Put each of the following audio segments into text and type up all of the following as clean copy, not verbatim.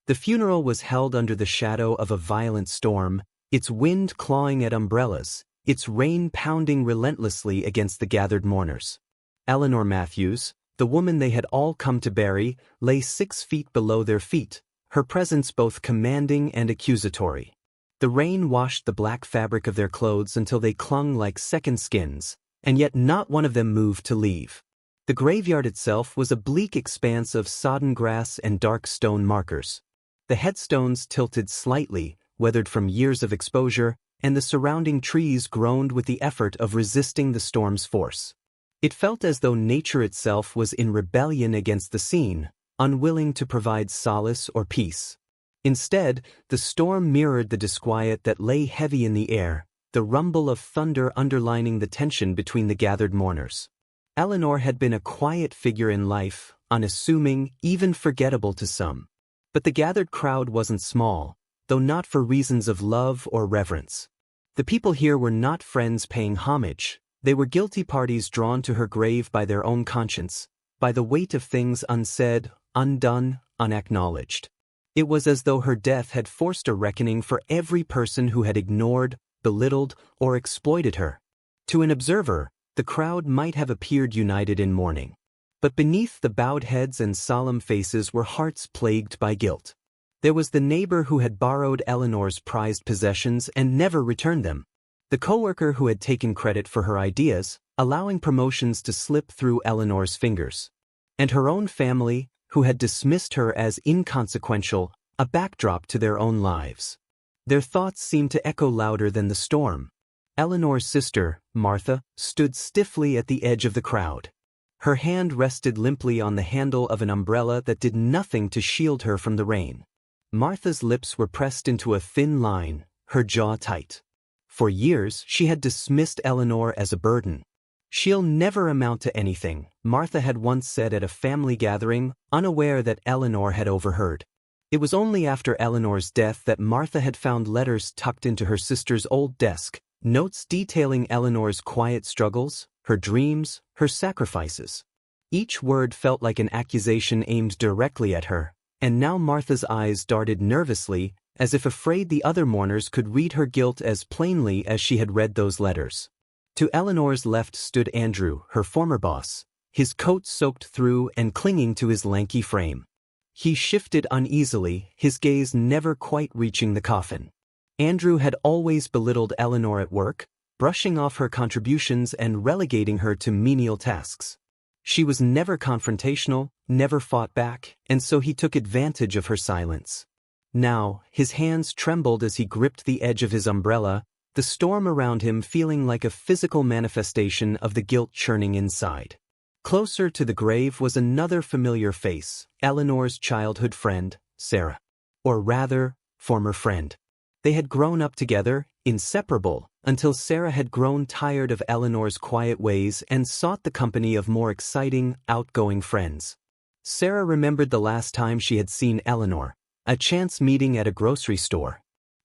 The funeral was held under the shadow of a violent storm, its wind clawing at umbrellas, its rain pounding relentlessly against the gathered mourners. Eleanor Matthews, the woman they had all come to bury, lay 6 feet below their feet, her presence both commanding and accusatory. The rain washed the black fabric of their clothes until they clung like second skins, and yet not one of them moved to leave. The graveyard itself was a bleak expanse of sodden grass and dark stone markers. The headstones tilted slightly, weathered from years of exposure, and the surrounding trees groaned with the effort of resisting the storm's force. It felt as though nature itself was in rebellion against the scene, unwilling to provide solace or peace. Instead, the storm mirrored the disquiet that lay heavy in the air, the rumble of thunder underlining the tension between the gathered mourners. Eleanor had been a quiet figure in life, unassuming, even forgettable to some. But the gathered crowd wasn't small, though not for reasons of love or reverence. The people here were not friends paying homage, they were guilty parties drawn to her grave by their own conscience, by the weight of things unsaid, undone, unacknowledged. It was as though her death had forced a reckoning for every person who had ignored, belittled, or exploited her. To an observer, the crowd might have appeared united in mourning. But beneath the bowed heads and solemn faces were hearts plagued by guilt. There was the neighbor who had borrowed Eleanor's prized possessions and never returned them. The coworker who had taken credit for her ideas, allowing promotions to slip through Eleanor's fingers. And her own family, who had dismissed her as inconsequential, a backdrop to their own lives. Their thoughts seemed to echo louder than the storm. Eleanor's sister, Martha, stood stiffly at the edge of the crowd. Her hand rested limply on the handle of an umbrella that did nothing to shield her from the rain. Martha's lips were pressed into a thin line, her jaw tight. For years, she had dismissed Eleanor as a burden. "She'll never amount to anything," Martha had once said at a family gathering, unaware that Eleanor had overheard. It was only after Eleanor's death that Martha had found letters tucked into her sister's old desk, notes detailing Eleanor's quiet struggles, her dreams, her sacrifices. Each word felt like an accusation aimed directly at her, and now Martha's eyes darted nervously, as if afraid the other mourners could read her guilt as plainly as she had read those letters. To Eleanor's left stood Andrew, her former boss, his coat soaked through and clinging to his lanky frame. He shifted uneasily, his gaze never quite reaching the coffin. Andrew had always belittled Eleanor at work, brushing off her contributions and relegating her to menial tasks. She was never confrontational, never fought back, and so he took advantage of her silence. Now, his hands trembled as he gripped the edge of his umbrella, the storm around him feeling like a physical manifestation of the guilt churning inside. Closer to the grave was another familiar face, Eleanor's childhood friend, Sarah. Or rather, former friend. They had grown up together, inseparable, until Sarah had grown tired of Eleanor's quiet ways and sought the company of more exciting, outgoing friends. Sarah remembered the last time she had seen Eleanor, a chance meeting at a grocery store.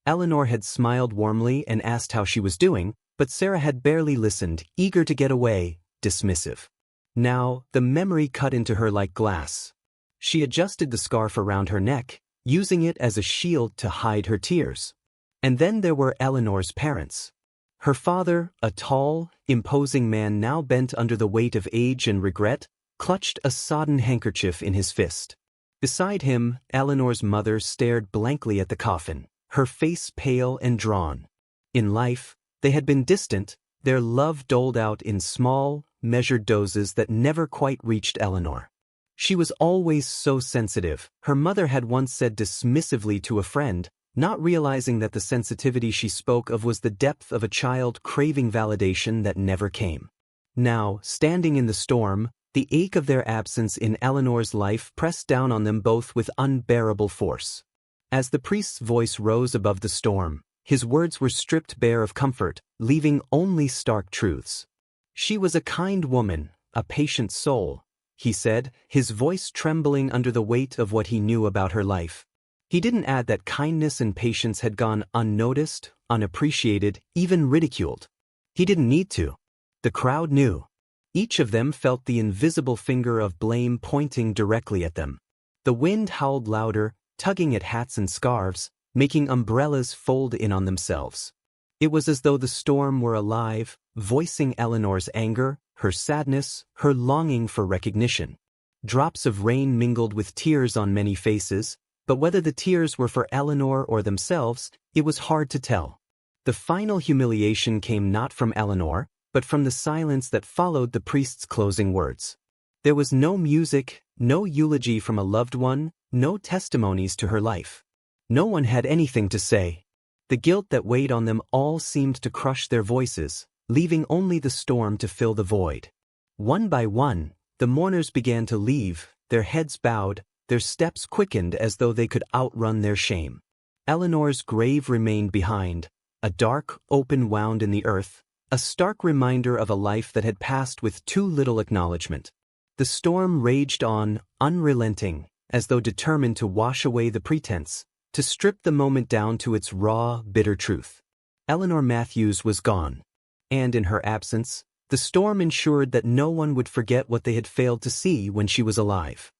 Eleanor had smiled warmly and asked how she was doing, but Sarah had barely listened, eager to get away, dismissive. Now, the memory cut into her like glass. She adjusted the scarf around her neck, using it as a shield to hide her tears. And then there were Eleanor's parents. Her father, a tall, imposing man now bent under the weight of age and regret, clutched a sodden handkerchief in his fist. Beside him, Eleanor's mother stared blankly at the coffin, her face pale and drawn. In life, they had been distant, their love doled out in small, measured doses that never quite reached Eleanor. She was always so sensitive, her mother had once said dismissively to a friend, not realizing that the sensitivity she spoke of was the depth of a child craving validation that never came. Now, standing in the storm, the ache of their absence in Eleanor's life pressed down on them both with unbearable force. As the priest's voice rose above the storm, his words were stripped bare of comfort, leaving only stark truths. "She was a kind woman, a patient soul," he said, his voice trembling under the weight of what he knew about her life. He didn't add that kindness and patience had gone unnoticed, unappreciated, even ridiculed. He didn't need to. The crowd knew. Each of them felt the invisible finger of blame pointing directly at them. The wind howled louder, tugging at hats and scarves, making umbrellas fold in on themselves. It was as though the storm were alive, voicing Eleanor's anger, her sadness, her longing for recognition. Drops of rain mingled with tears on many faces, but whether the tears were for Eleanor or themselves, it was hard to tell. The final humiliation came not from Eleanor, but from the silence that followed the priest's closing words. There was no music, no eulogy from a loved one, no testimonies to her life. No one had anything to say. The guilt that weighed on them all seemed to crush their voices, leaving only the storm to fill the void. One by one, the mourners began to leave, their heads bowed, their steps quickened as though they could outrun their shame. Eleanor's grave remained behind, a dark, open wound in the earth, a stark reminder of a life that had passed with too little acknowledgement. The storm raged on, unrelenting, as though determined to wash away the pretense, to strip the moment down to its raw, bitter truth. Eleanor Matthews was gone. And in her absence, the storm ensured that no one would forget what they had failed to see when she was alive.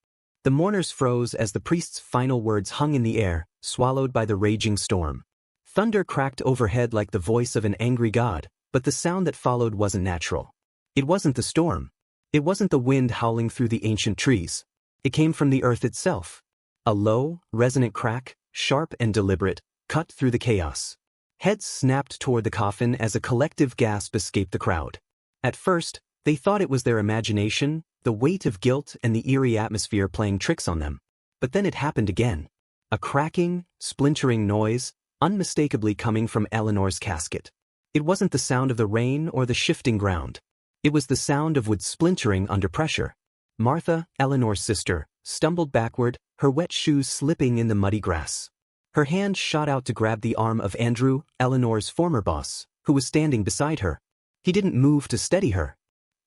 The mourners froze as the priest's final words hung in the air, swallowed by the raging storm. Thunder cracked overhead like the voice of an angry god, but the sound that followed wasn't natural. It wasn't the storm. It wasn't the wind howling through the ancient trees. It came from the earth itself. A low, resonant crack, sharp and deliberate, cut through the chaos. Heads snapped toward the coffin as a collective gasp escaped the crowd. At first, they thought it was their imagination, the weight of guilt and the eerie atmosphere playing tricks on them. But then it happened again. A cracking, splintering noise, unmistakably coming from Eleanor's casket. It wasn't the sound of the rain or the shifting ground. It was the sound of wood splintering under pressure. Martha, Eleanor's sister, stumbled backward, her wet shoes slipping in the muddy grass. Her hand shot out to grab the arm of Andrew, Eleanor's former boss, who was standing beside her. He didn't move to steady her.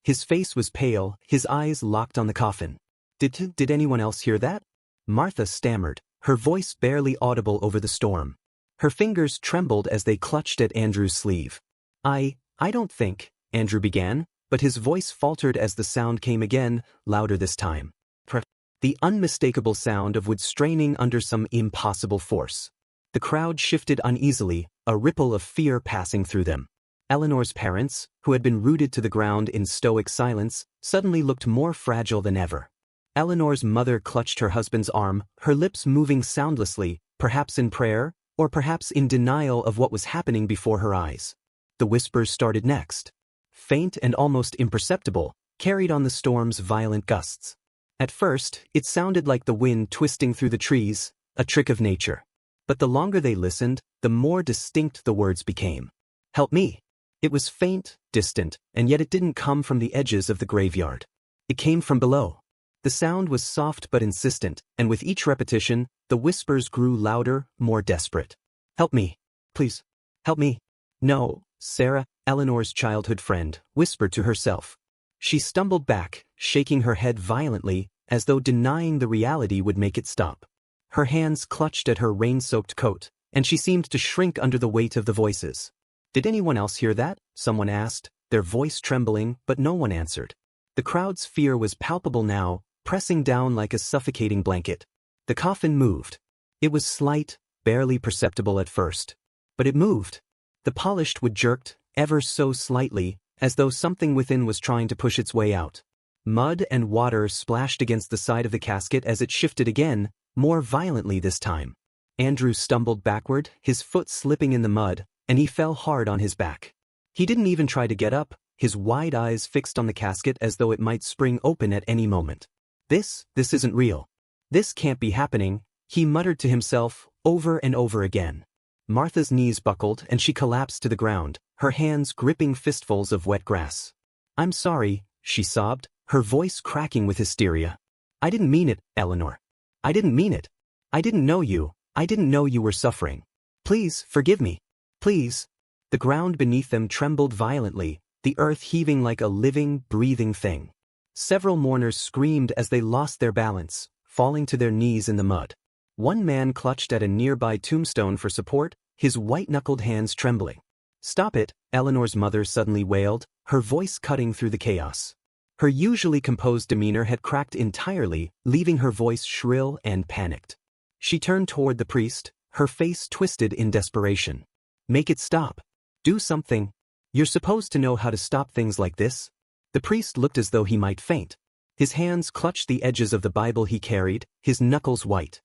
His face was pale, his eyes locked on the coffin. Did anyone else hear that? Martha stammered, her voice barely audible over the storm. Her fingers trembled as they clutched at Andrew's sleeve. I don't think, Andrew began, but his voice faltered as the sound came again, louder this time. The unmistakable sound of wood straining under some impossible force. The crowd shifted uneasily, a ripple of fear passing through them. Eleanor's parents, who had been rooted to the ground in stoic silence, suddenly looked more fragile than ever. Eleanor's mother clutched her husband's arm, her lips moving soundlessly, perhaps in prayer, or perhaps in denial of what was happening before her eyes. The whispers started next. Faint and almost imperceptible, carried on the storm's violent gusts. At first, it sounded like the wind twisting through the trees, a trick of nature. But the longer they listened, the more distinct the words became. Help me. It was faint, distant, and yet it didn't come from the edges of the graveyard. It came from below. The sound was soft but insistent, and with each repetition, the whispers grew louder, more desperate. Help me. Please. Help me. No, Sarah, Eleanor's childhood friend, whispered to herself. She stumbled back, shaking her head violently, as though denying the reality would make it stop. Her hands clutched at her rain-soaked coat, and she seemed to shrink under the weight of the voices. Did anyone else hear that? Someone asked, their voice trembling, but no one answered. The crowd's fear was palpable now, pressing down like a suffocating blanket. The coffin moved. It was slight, barely perceptible at first. But it moved. The polished wood jerked, ever so slightly, as though something within was trying to push its way out. Mud and water splashed against the side of the casket as it shifted again, more violently this time. Andrew stumbled backward, his foot slipping in the mud, and he fell hard on his back. He didn't even try to get up, his wide eyes fixed on the casket as though it might spring open at any moment. This isn't real. This can't be happening, he muttered to himself, over and over again. Martha's knees buckled and she collapsed to the ground, her hands gripping fistfuls of wet grass. I'm sorry, she sobbed, her voice cracking with hysteria. I didn't mean it, Eleanor. I didn't mean it. I didn't know you. I didn't know you were suffering. Please, forgive me. Please. The ground beneath them trembled violently, the earth heaving like a living, breathing thing. Several mourners screamed as they lost their balance, falling to their knees in the mud. One man clutched at a nearby tombstone for support, his white-knuckled hands trembling. Stop it, Eleanor's mother suddenly wailed, her voice cutting through the chaos. Her usually composed demeanor had cracked entirely, leaving her voice shrill and panicked. She turned toward the priest, her face twisted in desperation. Make it stop. Do something. You're supposed to know how to stop things like this. The priest looked as though he might faint. His hands clutched the edges of the Bible he carried, his knuckles white.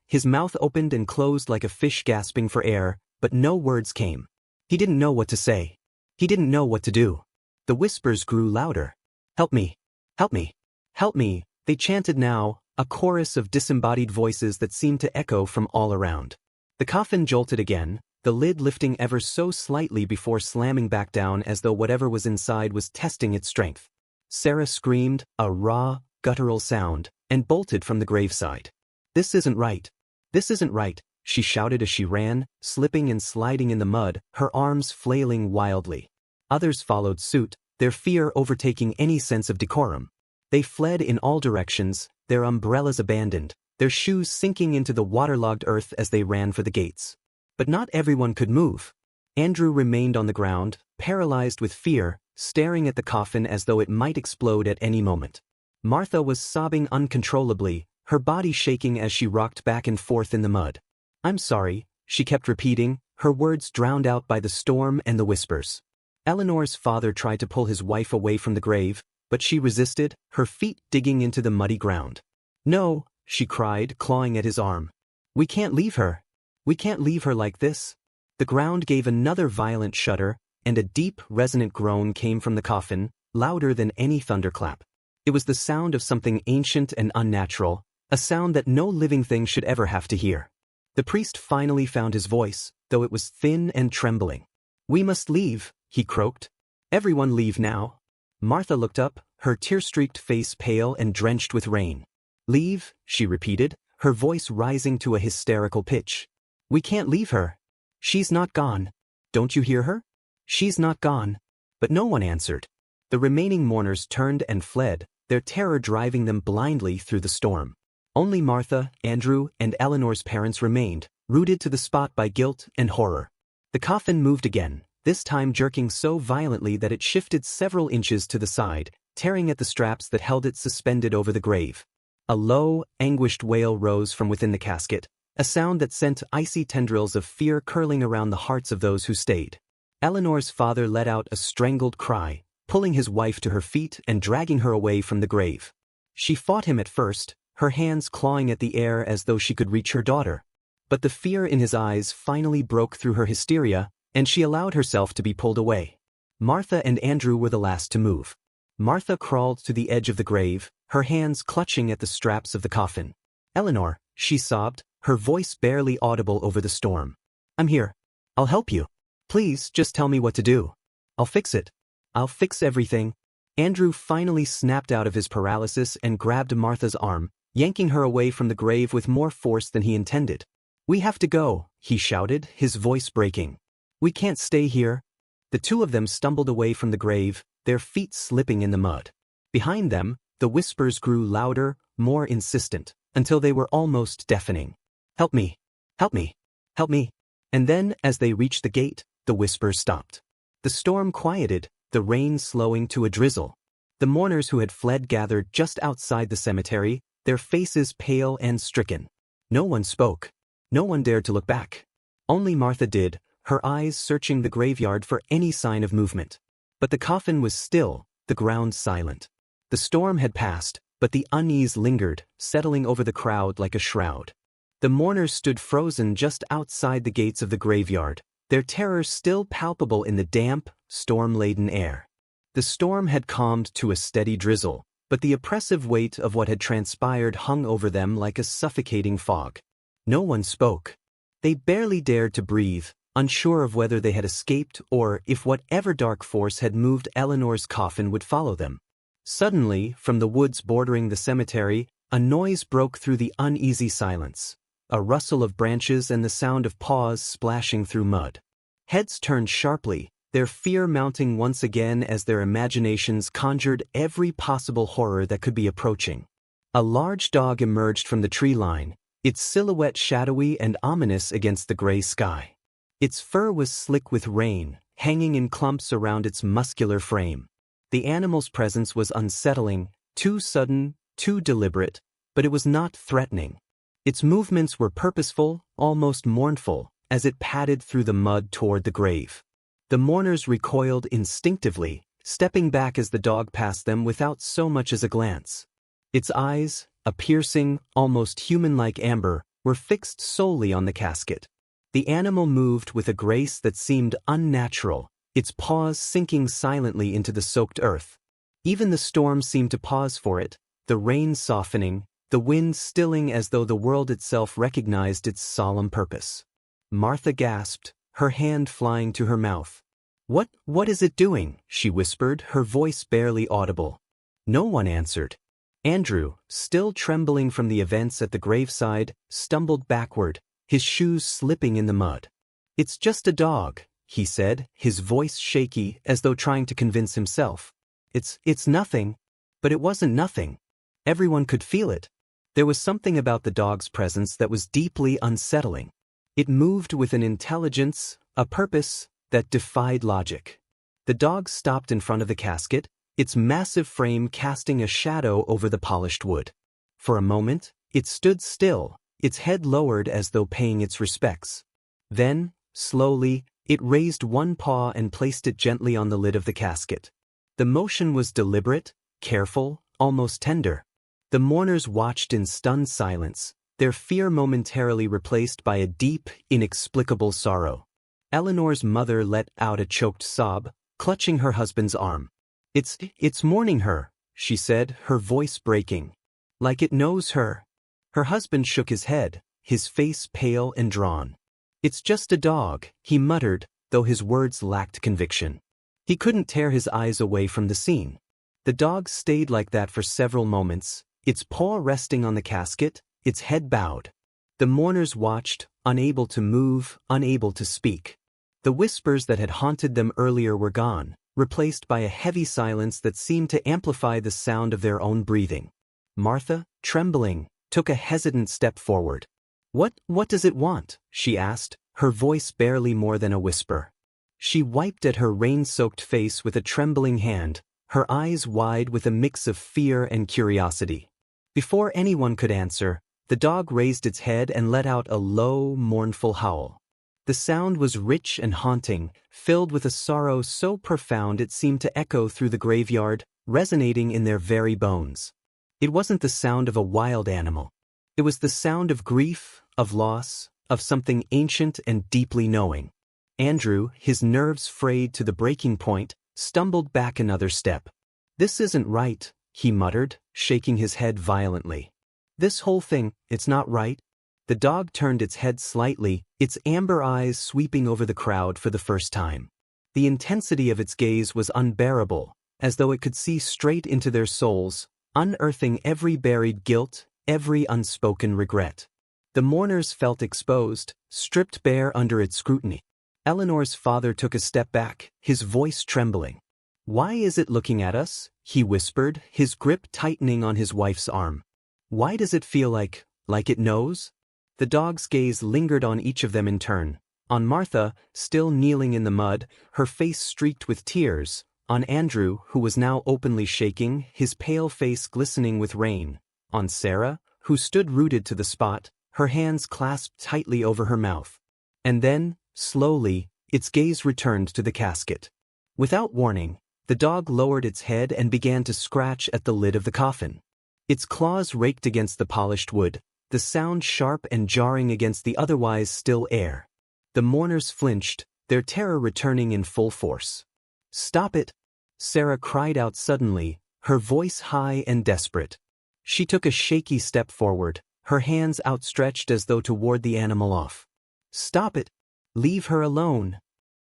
His mouth opened and closed like a fish gasping for air, but no words came. He didn't know what to say. He didn't know what to do. The whispers grew louder. Help me. Help me. Help me, they chanted now, a chorus of disembodied voices that seemed to echo from all around. The coffin jolted again, the lid lifting ever so slightly before slamming back down as though whatever was inside was testing its strength. Sarah screamed, a raw, guttural sound, and bolted from the graveside. This isn't right. This isn't right, she shouted as she ran, slipping and sliding in the mud, her arms flailing wildly. Others followed suit, their fear overtaking any sense of decorum. They fled in all directions, their umbrellas abandoned, their shoes sinking into the waterlogged earth as they ran for the gates. But not everyone could move. Andrew remained on the ground, paralyzed with fear, staring at the coffin as though it might explode at any moment. Martha was sobbing uncontrollably, her body shaking as she rocked back and forth in the mud. I'm sorry, she kept repeating, her words drowned out by the storm and the whispers. Eleanor's father tried to pull his wife away from the grave, but she resisted, her feet digging into the muddy ground. No, she cried, clawing at his arm. We can't leave her. We can't leave her like this. The ground gave another violent shudder, and a deep, resonant groan came from the coffin, louder than any thunderclap. It was the sound of something ancient and unnatural, a sound that no living thing should ever have to hear. The priest finally found his voice, though it was thin and trembling. We must leave, he croaked. Everyone leave now. Martha looked up, her tear-streaked face pale and drenched with rain. Leave, she repeated, her voice rising to a hysterical pitch. We can't leave her. She's not gone. Don't you hear her? She's not gone. But no one answered. The remaining mourners turned and fled, their terror driving them blindly through the storm. Only Martha, Andrew, and Eleanor's parents remained, rooted to the spot by guilt and horror. The coffin moved again, this time jerking so violently that it shifted several inches to the side, tearing at the straps that held it suspended over the grave. A low, anguished wail rose from within the casket, a sound that sent icy tendrils of fear curling around the hearts of those who stayed. Eleanor's father let out a strangled cry, pulling his wife to her feet and dragging her away from the grave. She fought him at first, her hands clawing at the air as though she could reach her daughter. But the fear in his eyes finally broke through her hysteria, and she allowed herself to be pulled away. Martha and Andrew were the last to move. Martha crawled to the edge of the grave, her hands clutching at the straps of the coffin. Eleanor, she sobbed, her voice barely audible over the storm. I'm here. I'll help you. Please, just tell me what to do. I'll fix it. I'll fix everything. Andrew finally snapped out of his paralysis and grabbed Martha's arm, yanking her away from the grave with more force than he intended. We have to go, he shouted, his voice breaking. We can't stay here. The two of them stumbled away from the grave, their feet slipping in the mud. Behind them, the whispers grew louder, more insistent, until they were almost deafening. Help me. Help me. Help me. And then, as they reached the gate, the whispers stopped. The storm quieted, the rain slowing to a drizzle. The mourners who had fled gathered just outside the cemetery, their faces pale and stricken. No one spoke. No one dared to look back. Only Martha did, her eyes searching the graveyard for any sign of movement. But the coffin was still, the ground silent. The storm had passed, but the unease lingered, settling over the crowd like a shroud. The mourners stood frozen just outside the gates of the graveyard, their terror still palpable in the damp, storm-laden air. The storm had calmed to a steady drizzle, but the oppressive weight of what had transpired hung over them like a suffocating fog. No one spoke. They barely dared to breathe, unsure of whether they had escaped or if whatever dark force had moved Eleanor's coffin would follow them. Suddenly, from the woods bordering the cemetery, a noise broke through the uneasy silence. A rustle of branches and the sound of paws splashing through mud. Heads turned sharply, their fear mounting once again as their imaginations conjured every possible horror that could be approaching. A large dog emerged from the tree line, its silhouette shadowy and ominous against the gray sky. Its fur was slick with rain, hanging in clumps around its muscular frame. The animal's presence was unsettling, too sudden, too deliberate, but it was not threatening. Its movements were purposeful, almost mournful, as it padded through the mud toward the grave. The mourners recoiled instinctively, stepping back as the dog passed them without so much as a glance. Its eyes, a piercing, almost human-like amber, were fixed solely on the casket. The animal moved with a grace that seemed unnatural, its paws sinking silently into the soaked earth. Even the storm seemed to pause for it, the rain softening, the wind stilling as though the world itself recognized its solemn purpose. Martha gasped, her hand flying to her mouth. What is it doing?" she whispered, her voice barely audible. No one answered. Andrew, still trembling from the events at the graveside, stumbled backward, his shoes slipping in the mud. "It's just a dog," he said, his voice shaky as though trying to convince himself. It's nothing." But it wasn't nothing. Everyone could feel it. There was something about the dog's presence that was deeply unsettling. It moved with an intelligence, a purpose, that defied logic. The dog stopped in front of the casket, its massive frame casting a shadow over the polished wood. For a moment, it stood still, its head lowered as though paying its respects. Then, slowly, it raised one paw and placed it gently on the lid of the casket. The motion was deliberate, careful, almost tender. The mourners watched in stunned silence, their fear momentarily replaced by a deep, inexplicable sorrow. Eleanor's mother let out a choked sob, clutching her husband's arm. It's mourning her," she said, her voice breaking. "Like it knows her." Her husband shook his head, his face pale and drawn. "It's just a dog," he muttered, though his words lacked conviction. He couldn't tear his eyes away from the scene. The dog stayed like that for several moments, its paw resting on the casket, its head bowed. The mourners watched, unable to move, unable to speak. The whispers that had haunted them earlier were gone, replaced by a heavy silence that seemed to amplify the sound of their own breathing. Martha, trembling, took a hesitant step forward. What does it want?" she asked, her voice barely more than a whisper. She wiped at her rain-soaked face with a trembling hand, her eyes wide with a mix of fear and curiosity. Before anyone could answer, the dog raised its head and let out a low, mournful howl. The sound was rich and haunting, filled with a sorrow so profound it seemed to echo through the graveyard, resonating in their very bones. It wasn't the sound of a wild animal. It was the sound of grief, of loss, of something ancient and deeply knowing. Andrew, his nerves frayed to the breaking point, stumbled back another step. "This isn't right," he muttered, shaking his head violently. "This whole thing, it's not right." The dog turned its head slightly, its amber eyes sweeping over the crowd for the first time. The intensity of its gaze was unbearable, as though it could see straight into their souls, unearthing every buried guilt, every unspoken regret. The mourners felt exposed, stripped bare under its scrutiny. Eleanor's father took a step back, his voice trembling. "Why is it looking at us?" he whispered, his grip tightening on his wife's arm. "Why does it feel like it knows?" The dog's gaze lingered on each of them in turn. On Martha, still kneeling in the mud, her face streaked with tears. On Andrew, who was now openly shaking, his pale face glistening with rain. On Sarah, who stood rooted to the spot, her hands clasped tightly over her mouth. And then, slowly, its gaze returned to the casket. Without warning, the dog lowered its head and began to scratch at the lid of the coffin. Its claws raked against the polished wood, the sound sharp and jarring against the otherwise still air. The mourners flinched, their terror returning in full force. "Stop it!" Sarah cried out suddenly, her voice high and desperate. She took a shaky step forward, her hands outstretched as though to ward the animal off. "Stop it! Leave her alone!"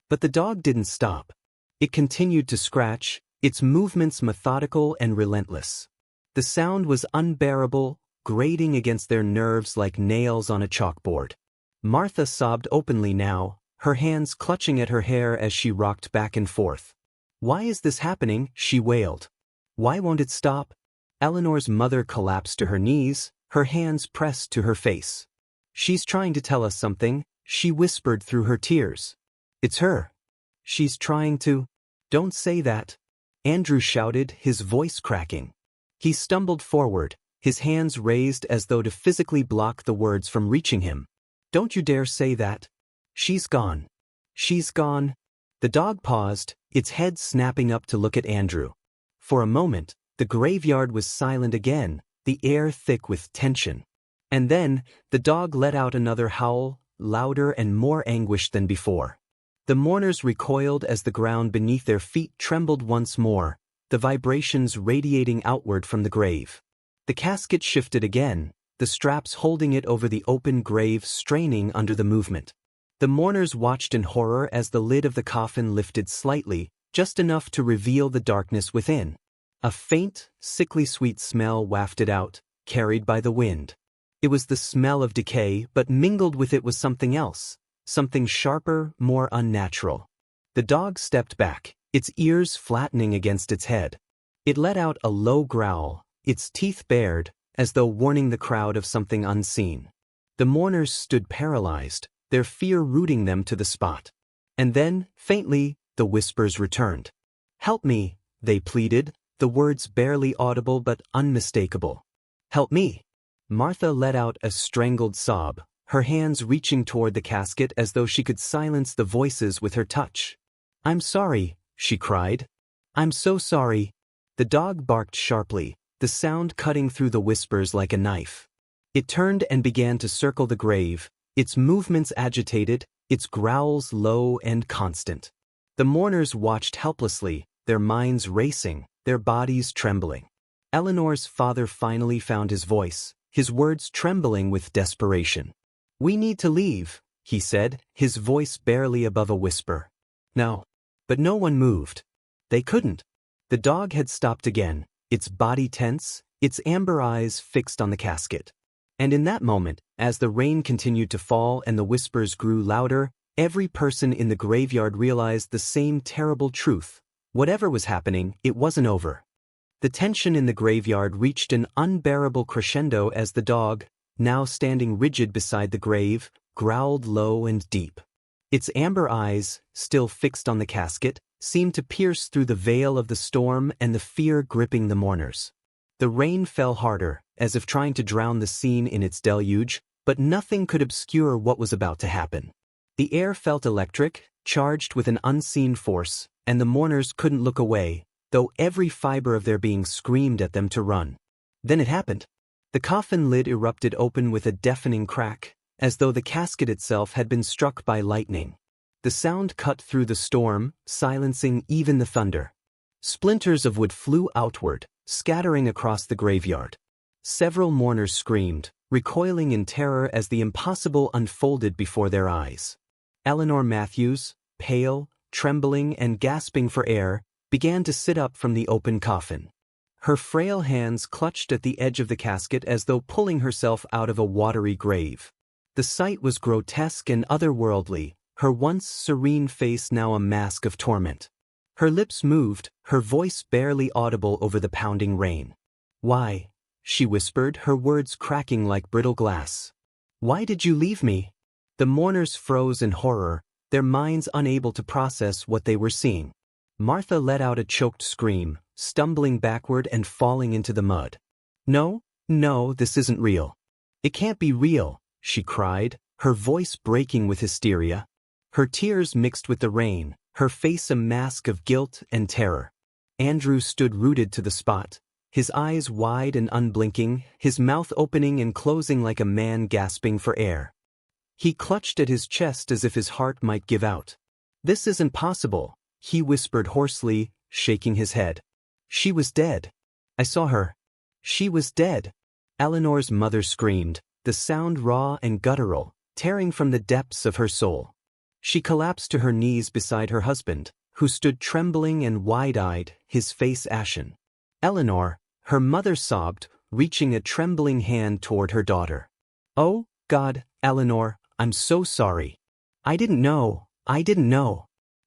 But the dog didn't stop. It continued to scratch, its movements methodical and relentless. The sound was unbearable, grating against their nerves like nails on a chalkboard. Martha sobbed openly now, her hands clutching at her hair as she rocked back and forth. "Why is this happening?" she wailed. "Why won't it stop?" Eleanor's mother collapsed to her knees, her hands pressed to her face. "She's trying to tell us something," she whispered through her tears. "It's her. She's trying to—" "Don't say that," Andrew shouted, his voice cracking. He stumbled forward, his hands raised as though to physically block the words from reaching him. "Don't you dare say that. She's gone. She's gone." The dog paused, its head snapping up to look at Andrew. For a moment, the graveyard was silent again, the air thick with tension. And then, the dog let out another howl, louder and more anguished than before. The mourners recoiled as the ground beneath their feet trembled once more, the vibrations radiating outward from the grave. The casket shifted again, the straps holding it over the open grave straining under the movement. The mourners watched in horror as the lid of the coffin lifted slightly, just enough to reveal the darkness within. A faint, sickly sweet smell wafted out, carried by the wind. It was the smell of decay, but mingled with it was something else, something sharper, more unnatural. The dog stepped back, its ears flattening against its head. It let out a low growl, its teeth bared, as though warning the crowd of something unseen. The mourners stood paralyzed, their fear rooting them to the spot. And then, faintly, the whispers returned. "Help me," they pleaded, the words barely audible but unmistakable. "Help me." Martha let out a strangled sob, her hands reaching toward the casket as though she could silence the voices with her touch. "I'm sorry," she cried. "I'm so sorry." The dog barked sharply, the sound cutting through the whispers like a knife. It turned and began to circle the grave, its movements agitated, its growls low and constant. The mourners watched helplessly, their minds racing, their bodies trembling. Eleanor's father finally found his voice, his words trembling with desperation. "We need to leave," he said, his voice barely above a whisper. "No." But no one moved. They couldn't. The dog had stopped again, its body tense, its amber eyes fixed on the casket. And in that moment, as the rain continued to fall and the whispers grew louder, every person in the graveyard realized the same terrible truth. Whatever was happening, it wasn't over. The tension in the graveyard reached an unbearable crescendo as the dog, now standing rigid beside the grave, growled low and deep. Its amber eyes, still fixed on the casket, seemed to pierce through the veil of the storm and the fear gripping the mourners. The rain fell harder, as if trying to drown the scene in its deluge, but nothing could obscure what was about to happen. The air felt electric, charged with an unseen force, and the mourners couldn't look away, though every fiber of their being screamed at them to run. Then it happened. The coffin lid erupted open with a deafening crack, as though the casket itself had been struck by lightning. The sound cut through the storm, silencing even the thunder. Splinters of wood flew outward, scattering across the graveyard. Several mourners screamed, recoiling in terror as the impossible unfolded before their eyes. Eleanor Matthews, pale, trembling and gasping for air, began to sit up from the open coffin. Her frail hands clutched at the edge of the casket as though pulling herself out of a watery grave. The sight was grotesque and otherworldly, her once serene face now a mask of torment. Her lips moved, her voice barely audible over the pounding rain. "Why?" she whispered, her words cracking like brittle glass. "Why did you leave me?" The mourners froze in horror, their minds unable to process what they were seeing. Martha let out a choked scream, stumbling backward and falling into the mud. "No, no, this isn't real. It can't be real," she cried, her voice breaking with hysteria. Her tears mixed with the rain, her face a mask of guilt and terror. Andrew stood rooted to the spot, his eyes wide and unblinking, his mouth opening and closing like a man gasping for air. He clutched at his chest as if his heart might give out. "This isn't possible," he whispered hoarsely, shaking his head. "She was dead. I saw her. She was dead." Eleanor's mother screamed, the sound raw and guttural, tearing from the depths of her soul. She collapsed to her knees beside her husband, who stood trembling and wide-eyed, his face ashen. "Eleanor," her mother sobbed, reaching a trembling hand toward her daughter. "Oh, God, Eleanor, I'm so sorry. I didn't know.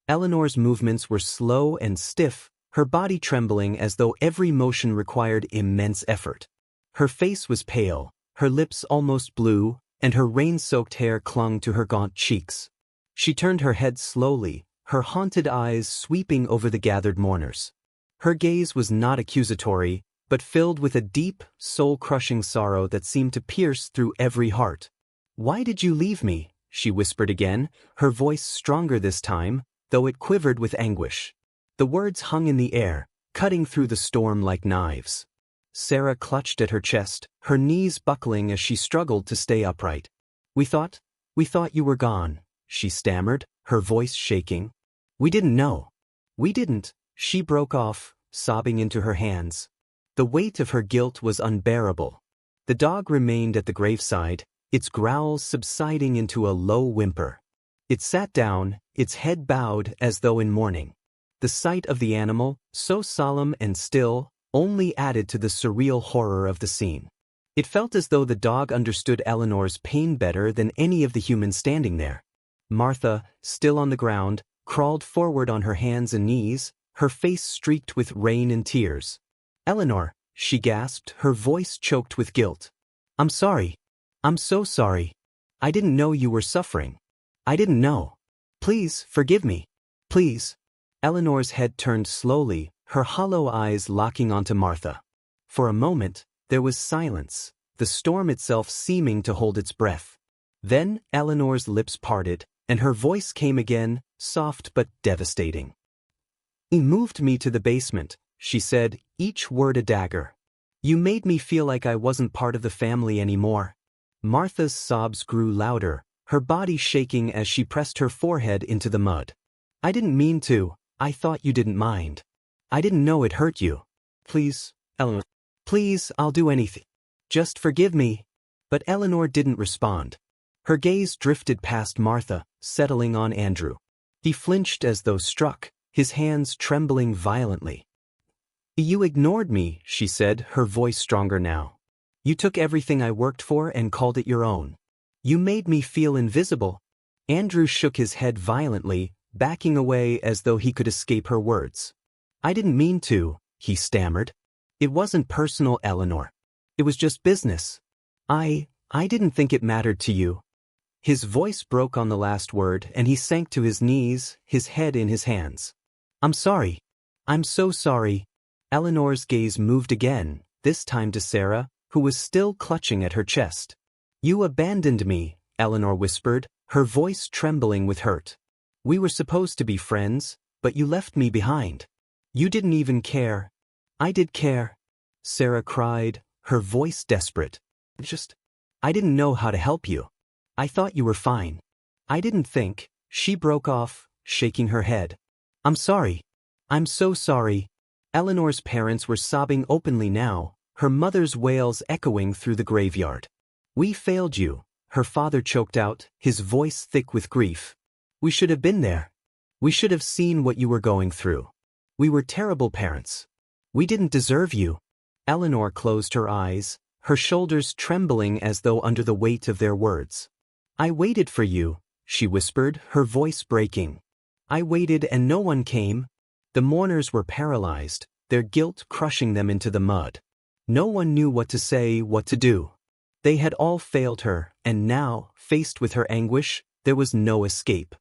Eleanor's movements were slow and stiff, her body trembling as though every motion required immense effort. Her face was pale, her lips almost blue, and her rain-soaked hair clung to her gaunt cheeks. She turned her head slowly, her haunted eyes sweeping over the gathered mourners. Her gaze was not accusatory, but filled with a deep, soul-crushing sorrow that seemed to pierce through every heart. "Why did you leave me?" she whispered again, her voice stronger this time, though it quivered with anguish. The words hung in the air, cutting through the storm like knives. Sarah clutched at her chest, her knees buckling as she struggled to stay upright. We thought you were gone," she stammered, her voice shaking. "We didn't know. We didn't," she broke off, sobbing into her hands. The weight of her guilt was unbearable. The dog remained at the graveside, its growls subsiding into a low whimper. It sat down, its head bowed as though in mourning. The sight of the animal, so solemn and still, only added to the surreal horror of the scene. It felt as though the dog understood Eleanor's pain better than any of the humans standing there. Martha, still on the ground, crawled forward on her hands and knees, her face streaked with rain and tears. "Eleanor," she gasped, her voice choked with guilt. "I'm sorry. I'm so sorry. I didn't know you were suffering. I didn't know. Please, forgive me. Please." Eleanor's head turned slowly, her hollow eyes locking onto Martha. For a moment, there was silence, the storm itself seeming to hold its breath. Then Eleanor's lips parted, and her voice came again, soft but devastating. "You moved me to the basement," she said, each word a dagger. "You made me feel like I wasn't part of the family anymore." Martha's sobs grew louder, her body shaking as she pressed her forehead into the mud. "I didn't mean to. I thought you didn't mind. I didn't know it hurt you. Please, Eleanor. Please, I'll do anything. Just forgive me." But Eleanor didn't respond. Her gaze drifted past Martha, settling on Andrew. He flinched as though struck, his hands trembling violently. "You ignored me," she said, her voice stronger now. "You took everything I worked for and called it your own. You made me feel invisible." Andrew shook his head violently, backing away as though he could escape her words. "I didn't mean to," he stammered. "It wasn't personal, Eleanor. It was just business. I didn't think it mattered to you." His voice broke on the last word and he sank to his knees, his head in his hands. "I'm sorry. I'm so sorry." Eleanor's gaze moved again, this time to Sarah, who was still clutching at her chest. "You abandoned me," Eleanor whispered, her voice trembling with hurt. "We were supposed to be friends, but you left me behind. You didn't even care." "I did care," Sarah cried, her voice desperate. I didn't know how to help you. I thought you were fine. I didn't think," she broke off, shaking her head. "I'm sorry. I'm so sorry." Eleanor's parents were sobbing openly now, her mother's wails echoing through the graveyard. "We failed you," her father choked out, his voice thick with grief. "We should have been there. We should have seen what you were going through. We were terrible parents. We didn't deserve you." Eleanor closed her eyes, her shoulders trembling as though under the weight of their words. "I waited for you," she whispered, her voice breaking. "I waited and no one came." The mourners were paralyzed, their guilt crushing them into the mud. No one knew what to say, what to do. They had all failed her, and now, faced with her anguish, there was no escape.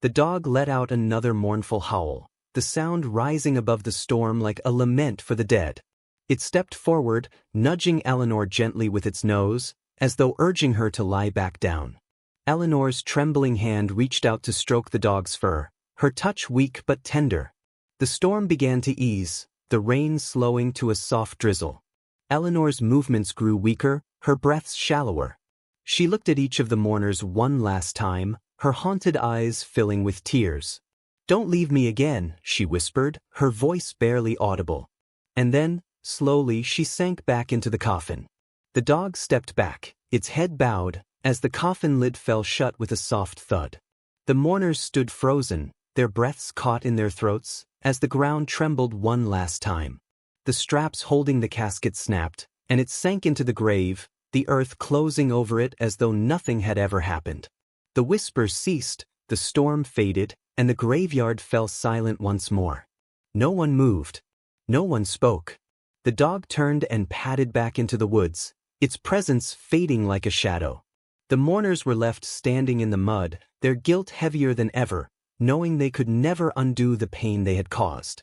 The dog let out another mournful howl, the sound rising above the storm like a lament for the dead. It stepped forward, nudging Eleanor gently with its nose, as though urging her to lie back down. Eleanor's trembling hand reached out to stroke the dog's fur, her touch weak but tender. The storm began to ease, the rain slowing to a soft drizzle. Eleanor's movements grew weaker, her breaths shallower. She looked at each of the mourners one last time, her haunted eyes filling with tears. "Don't leave me again," she whispered, her voice barely audible. And then, slowly she sank back into the coffin. The dog stepped back, its head bowed, as the coffin lid fell shut with a soft thud. The mourners stood frozen, their breaths caught in their throats, as the ground trembled one last time. The straps holding the casket snapped, and it sank into the grave, the earth closing over it as though nothing had ever happened. The whispers ceased, the storm faded, and the graveyard fell silent once more. No one moved. No one spoke. The dog turned and padded back into the woods, its presence fading like a shadow. The mourners were left standing in the mud, their guilt heavier than ever, knowing they could never undo the pain they had caused.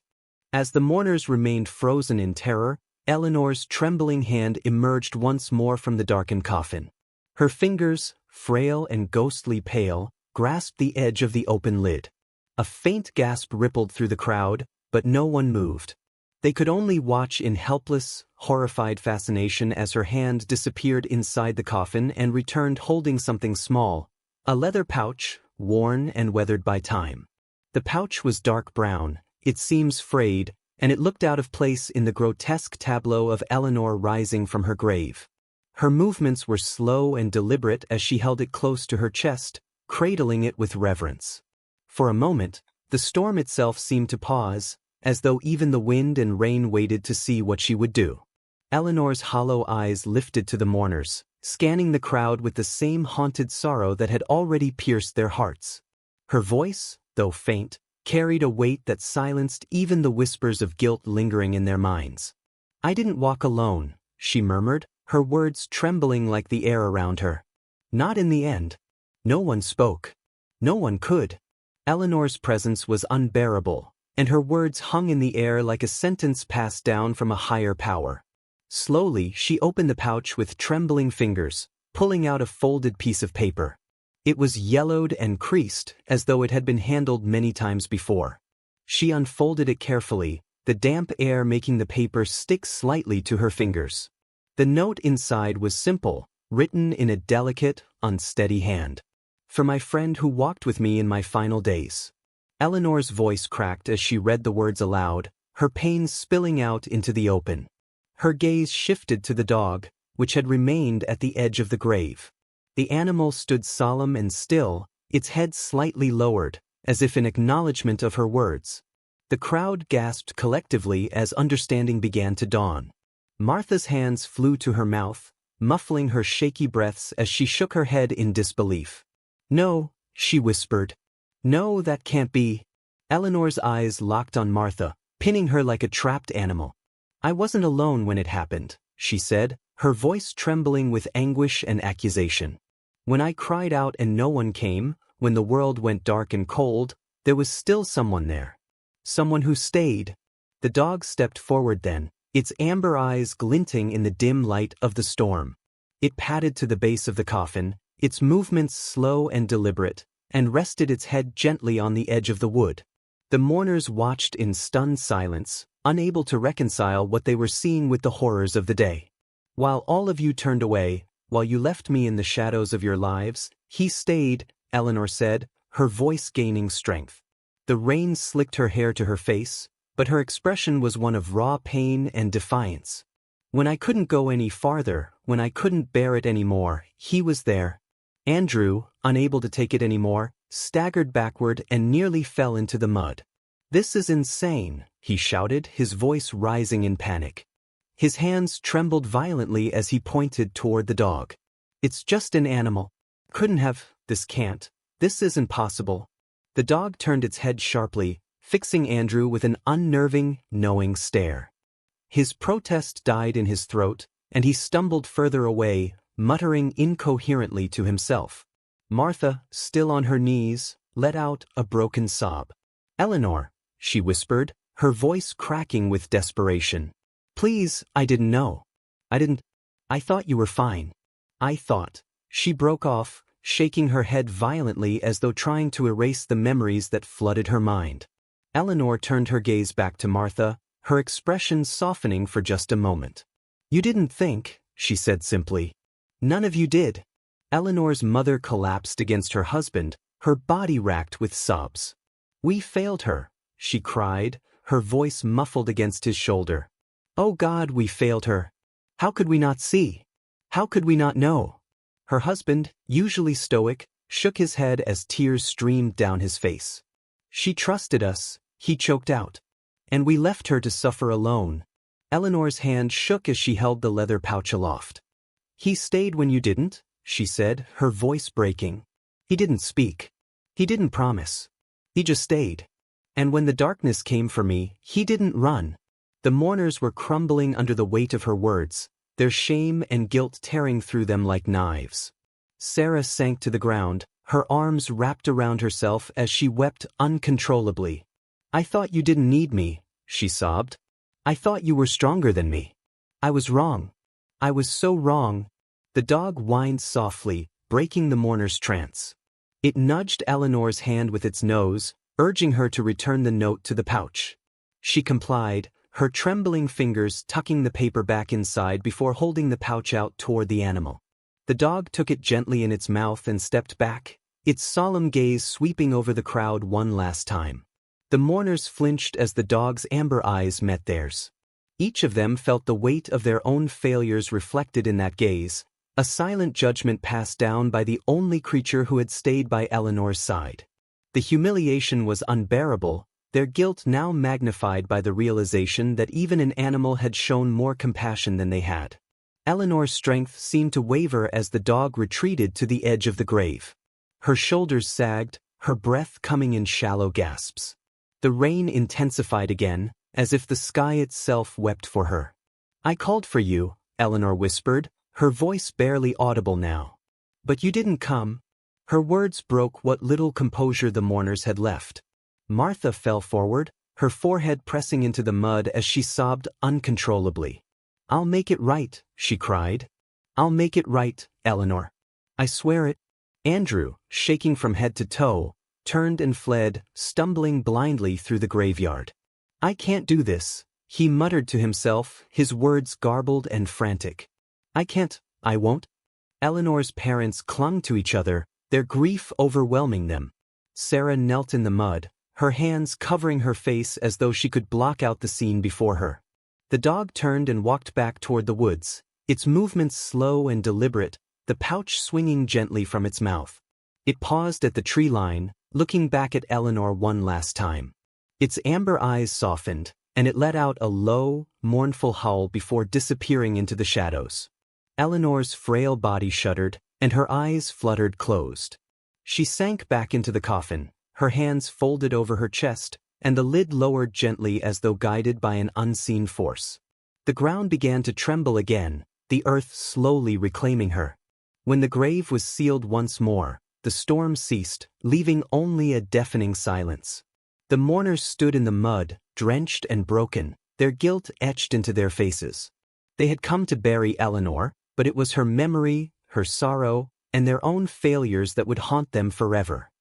As the mourners remained frozen in terror, Eleanor's trembling hand emerged once more from the darkened coffin. Her fingers, frail and ghostly pale, grasped the edge of the open lid. A faint gasp rippled through the crowd, but no one moved. They could only watch in helpless, horrified fascination as her hand disappeared inside the coffin and returned holding something small, a leather pouch, worn and weathered by time. The pouch was dark brown, its seams frayed, and it looked out of place in the grotesque tableau of Eleanor rising from her grave. Her movements were slow and deliberate as she held it close to her chest, cradling it with reverence. For a moment, the storm itself seemed to pause, as though even the wind and rain waited to see what she would do. Eleanor's hollow eyes lifted to the mourners, scanning the crowd with the same haunted sorrow that had already pierced their hearts. Her voice, though faint, carried a weight that silenced even the whispers of guilt lingering in their minds. "I didn't walk alone," she murmured, her words trembling like the air around her. "Not in the end." No one spoke. No one could. Eleanor's presence was unbearable, and her words hung in the air like a sentence passed down from a higher power. Slowly, she opened the pouch with trembling fingers, pulling out a folded piece of paper. It was yellowed and creased, as though it had been handled many times before. She unfolded it carefully, the damp air making the paper stick slightly to her fingers. The note inside was simple, written in a delicate, unsteady hand. "For my friend who walked with me in my final days." Eleanor's voice cracked as she read the words aloud, her pain spilling out into the open. Her gaze shifted to the dog, which had remained at the edge of the grave. The animal stood solemn and still, its head slightly lowered, as if in acknowledgement of her words. The crowd gasped collectively as understanding began to dawn. Martha's hands flew to her mouth, muffling her shaky breaths as she shook her head in disbelief. "No," she whispered. "No, that can't be." Eleanor's eyes locked on Martha, pinning her like a trapped animal. "I wasn't alone when it happened," she said, her voice trembling with anguish and accusation. "When I cried out and no one came, when the world went dark and cold, there was still someone there. Someone who stayed." The dog stepped forward then, its amber eyes glinting in the dim light of the storm. It padded to the base of the coffin, its movements slow and deliberate, and rested its head gently on the edge of the wood. The mourners watched in stunned silence, unable to reconcile what they were seeing with the horrors of the day. "While all of you turned away, while you left me in the shadows of your lives, he stayed," Eleanor said, her voice gaining strength. The rain slicked her hair to her face, but her expression was one of raw pain and defiance. "When I couldn't go any farther, when I couldn't bear it anymore, he was there." Andrew, unable to take it anymore, staggered backward and nearly fell into the mud. "This is insane," he shouted, his voice rising in panic. His hands trembled violently as he pointed toward the dog. "It's just an animal. Couldn't have, this can't, this isn't possible." The dog turned its head sharply, fixing Andrew with an unnerving, knowing stare. His protest died in his throat, and he stumbled further away, muttering incoherently to himself. Martha, still on her knees, let out a broken sob. "Eleanor," she whispered, her voice cracking with desperation. "Please, I didn't know. I thought you were fine. I thought." She broke off, shaking her head violently as though trying to erase the memories that flooded her mind. Eleanor turned her gaze back to Martha, her expression softening for just a moment. "You didn't think," she said simply. "None of you did." Eleanor's mother collapsed against her husband, her body racked with sobs. "We failed her," she cried, her voice muffled against his shoulder. "Oh God, we failed her. How could we not see? How could we not know?" Her husband, usually stoic, shook his head as tears streamed down his face. "She trusted us," he choked out. "And we left her to suffer alone." Eleanor's hand shook as she held the leather pouch aloft. "He stayed when you didn't," she said, her voice breaking. "He didn't speak. He didn't promise. He just stayed. And when the darkness came for me, he didn't run." The mourners were crumbling under the weight of her words, their shame and guilt tearing through them like knives. Sarah sank to the ground, her arms wrapped around herself as she wept uncontrollably. "I thought you didn't need me," she sobbed. "I thought you were stronger than me." I was wrong. I was so wrong. The dog whined softly, breaking the mourner's trance. It nudged Eleanor's hand with its nose, urging her to return the note to the pouch. She complied, her trembling fingers tucking the paper back inside before holding the pouch out toward the animal. The dog took it gently in its mouth and stepped back, its solemn gaze sweeping over the crowd one last time. The mourners flinched as the dog's amber eyes met theirs. Each of them felt the weight of their own failures reflected in that gaze, a silent judgment passed down by the only creature who had stayed by Eleanor's side. The humiliation was unbearable, their guilt now magnified by the realization that even an animal had shown more compassion than they had. Eleanor's strength seemed to waver as the dog retreated to the edge of the grave. Her shoulders sagged, her breath coming in shallow gasps. The rain intensified again, as if the sky itself wept for her. "I called for you," Eleanor whispered, her voice barely audible now. "But you didn't come." Her words broke what little composure the mourners had left. Martha fell forward, her forehead pressing into the mud as she sobbed uncontrollably. "I'll make it right," she cried. "I'll make it right, Eleanor. I swear it." Andrew, shaking from head to toe, turned and fled, stumbling blindly through the graveyard. "I can't do this," he muttered to himself, his words garbled and frantic. "I can't, I won't." Eleanor's parents clung to each other, their grief overwhelming them. Sarah knelt in the mud, her hands covering her face as though she could block out the scene before her. The dog turned and walked back toward the woods, its movements slow and deliberate, the pouch swinging gently from its mouth. It paused at the tree line, looking back at Eleanor one last time. Its amber eyes softened, and it let out a low, mournful howl before disappearing into the shadows. Eleanor's frail body shuddered, and her eyes fluttered closed. She sank back into the coffin, her hands folded over her chest, and the lid lowered gently as though guided by an unseen force. The ground began to tremble again, the earth slowly reclaiming her. When the grave was sealed once more, the storm ceased, leaving only a deafening silence. The mourners stood in the mud, drenched and broken, their guilt etched into their faces. They had come to bury Eleanor, but it was her memory, her sorrow, and their own failures that would haunt them forever.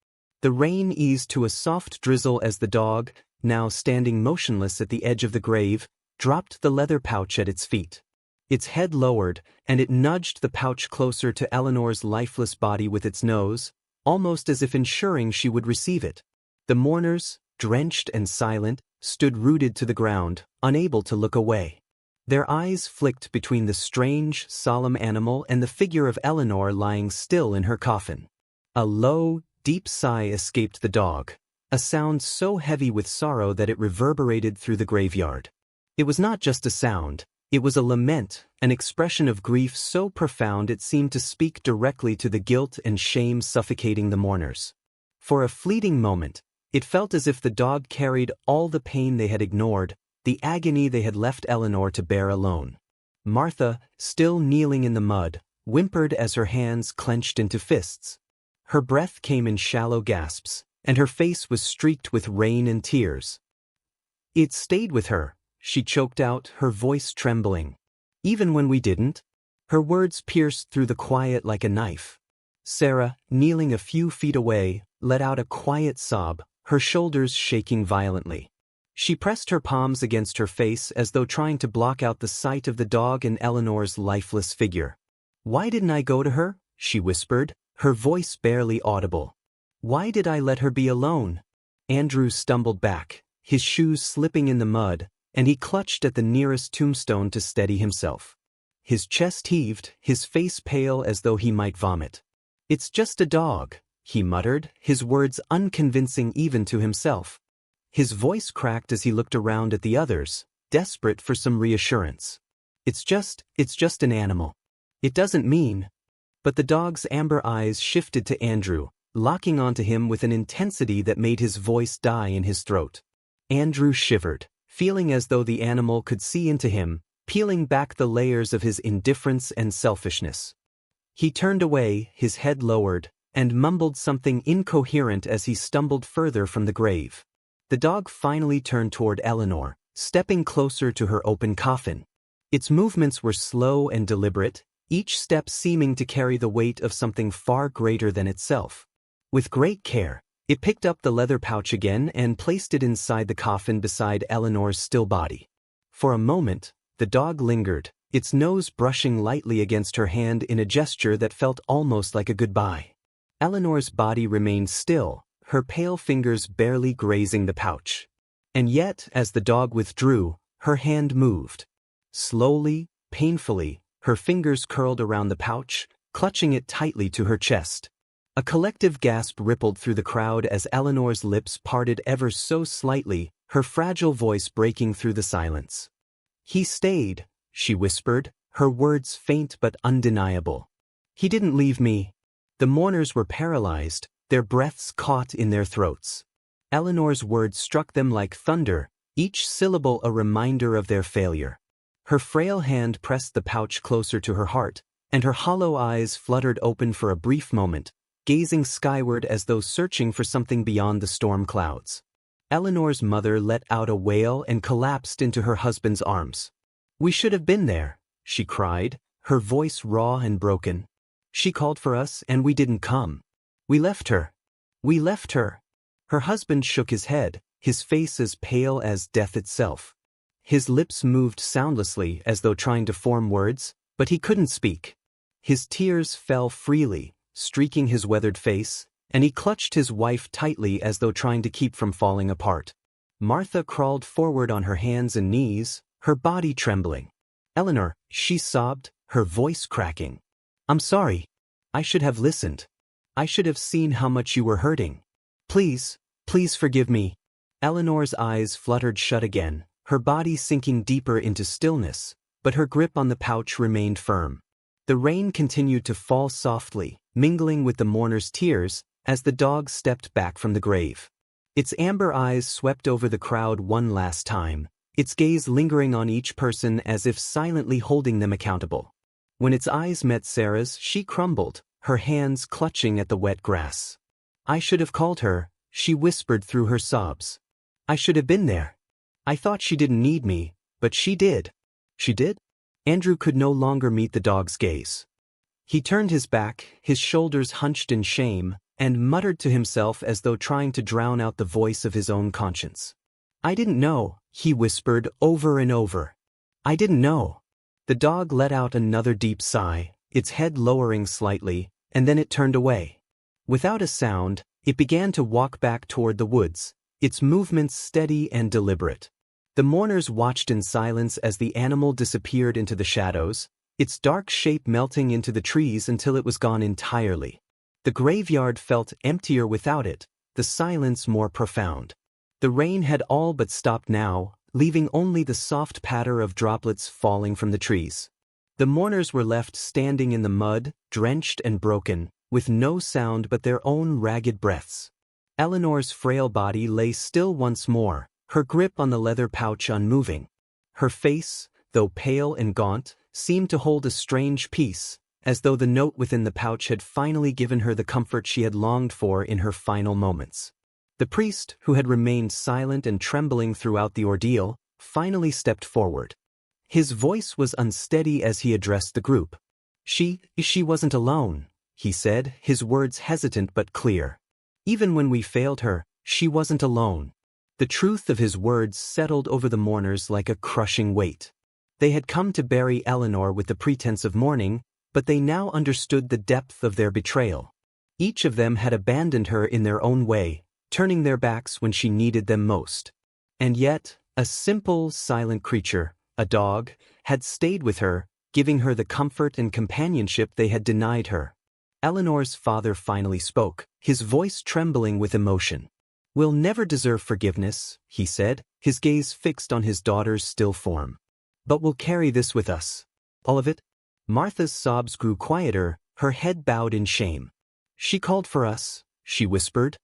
The rain eased to a soft drizzle as the dog, now standing motionless at the edge of the grave, dropped the leather pouch at its feet. Its head lowered, and it nudged the pouch closer to Eleanor's lifeless body with its nose, almost as if ensuring she would receive it. The mourners, drenched and silent, stood rooted to the ground, unable to look away. Their eyes flicked between the strange, solemn animal and the figure of Eleanor lying still in her coffin. A low, deep sigh escaped the dog, a sound so heavy with sorrow that it reverberated through the graveyard. It was not just a sound, it was a lament, an expression of grief so profound it seemed to speak directly to the guilt and shame suffocating the mourners. For a fleeting moment, it felt as if the dog carried all the pain they had ignored, the agony they had left Eleanor to bear alone. Martha, still kneeling in the mud, whimpered as her hands clenched into fists. Her breath came in shallow gasps, and her face was streaked with rain and tears. "It stayed with her," she choked out, her voice trembling. "Even when we didn't?" Her words pierced through the quiet like a knife. Sarah, kneeling a few feet away, let out a quiet sob, her shoulders shaking violently. She pressed her palms against her face as though trying to block out the sight of the dog and Eleanor's lifeless figure. "Why didn't I go to her?" she whispered, her voice barely audible. "Why did I let her be alone?" Andrew stumbled back, his shoes slipping in the mud, and he clutched at the nearest tombstone to steady himself. His chest heaved, his face pale as though he might vomit. "It's just a dog," he muttered, his words unconvincing even to himself. His voice cracked as he looked around at the others, desperate for some reassurance. It's just an animal. It doesn't mean." But the dog's amber eyes shifted to Andrew, locking onto him with an intensity that made his voice die in his throat. Andrew shivered, feeling as though the animal could see into him, peeling back the layers of his indifference and selfishness. He turned away, his head lowered, and mumbled something incoherent as he stumbled further from the grave. The dog finally turned toward Eleanor, stepping closer to her open coffin. Its movements were slow and deliberate, each step seeming to carry the weight of something far greater than itself. With great care, it picked up the leather pouch again and placed it inside the coffin beside Eleanor's still body. For a moment, the dog lingered, its nose brushing lightly against her hand in a gesture that felt almost like a goodbye. Eleanor's body remained still, her pale fingers barely grazing the pouch. And yet, as the dog withdrew, her hand moved. Slowly, painfully, her fingers curled around the pouch, clutching it tightly to her chest. A collective gasp rippled through the crowd as Eleanor's lips parted ever so slightly, her fragile voice breaking through the silence. "He stayed," she whispered, her words faint but undeniable. "He didn't leave me." The mourners were paralyzed, their breaths caught in their throats. Eleanor's words struck them like thunder, each syllable a reminder of their failure. Her frail hand pressed the pouch closer to her heart, and her hollow eyes fluttered open for a brief moment, gazing skyward as though searching for something beyond the storm clouds. Eleanor's mother let out a wail and collapsed into her husband's arms. "We should have been there," she cried, her voice raw and broken. "She called for us and we didn't come. We left her. We left her." Her husband shook his head, his face as pale as death itself. His lips moved soundlessly as though trying to form words, but he couldn't speak. His tears fell freely, streaking his weathered face, and he clutched his wife tightly as though trying to keep from falling apart. Martha crawled forward on her hands and knees, her body trembling. "Eleanor," she sobbed, her voice cracking. "I'm sorry. I should have listened. I should have seen how much you were hurting. Please, please forgive me." Eleanor's eyes fluttered shut again, her body sinking deeper into stillness, but her grip on the pouch remained firm. The rain continued to fall softly, mingling with the mourners' tears, as the dog stepped back from the grave. Its amber eyes swept over the crowd one last time, its gaze lingering on each person as if silently holding them accountable. When its eyes met Sarah's, she crumbled, her hands clutching at the wet grass. "I should have called her," she whispered through her sobs. "I should have been there. I thought she didn't need me, but she did." "She did?" Andrew could no longer meet the dog's gaze. He turned his back, his shoulders hunched in shame, and muttered to himself as though trying to drown out the voice of his own conscience. "I didn't know," he whispered over and over. "I didn't know." The dog let out another deep sigh, its head lowering slightly, and then it turned away. Without a sound, it began to walk back toward the woods, its movements steady and deliberate. The mourners watched in silence as the animal disappeared into the shadows, its dark shape melting into the trees until it was gone entirely. The graveyard felt emptier without it, the silence more profound. The rain had all but stopped now, leaving only the soft patter of droplets falling from the trees. The mourners were left standing in the mud, drenched and broken, with no sound but their own ragged breaths. Eleanor's frail body lay still once more, her grip on the leather pouch unmoving. Her face, though pale and gaunt, seemed to hold a strange peace, as though the note within the pouch had finally given her the comfort she had longed for in her final moments. The priest, who had remained silent and trembling throughout the ordeal, finally stepped forward. His voice was unsteady as he addressed the group. She wasn't alone," he said, his words hesitant but clear. "Even when we failed her, she wasn't alone." The truth of his words settled over the mourners like a crushing weight. They had come to bury Eleanor with the pretense of mourning, but they now understood the depth of their betrayal. Each of them had abandoned her in their own way, turning their backs when she needed them most. And yet, a simple, silent creature, a dog, had stayed with her, giving her the comfort and companionship they had denied her. Eleanor's father finally spoke, his voice trembling with emotion. "We'll never deserve forgiveness," he said, his gaze fixed on his daughter's still form. "But we'll carry this with us. All of it." Martha's sobs grew quieter, her head bowed in shame. "She called for us," she whispered.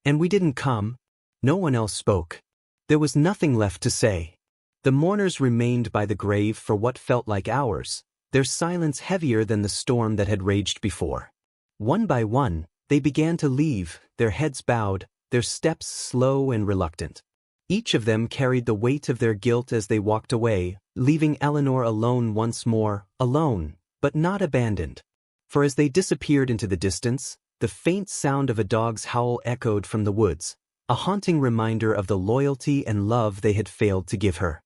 "And we didn't come." No one else spoke. There was nothing left to say. The mourners remained by the grave for what felt like hours, their silence heavier than the storm that had raged before. One by one, they began to leave, their heads bowed, their steps slow and reluctant. Each of them carried the weight of their guilt as they walked away, leaving Eleanor alone once more, alone, but not abandoned. For as they disappeared into the distance, the faint sound of a dog's howl echoed from the woods, a haunting reminder of the loyalty and love they had failed to give her.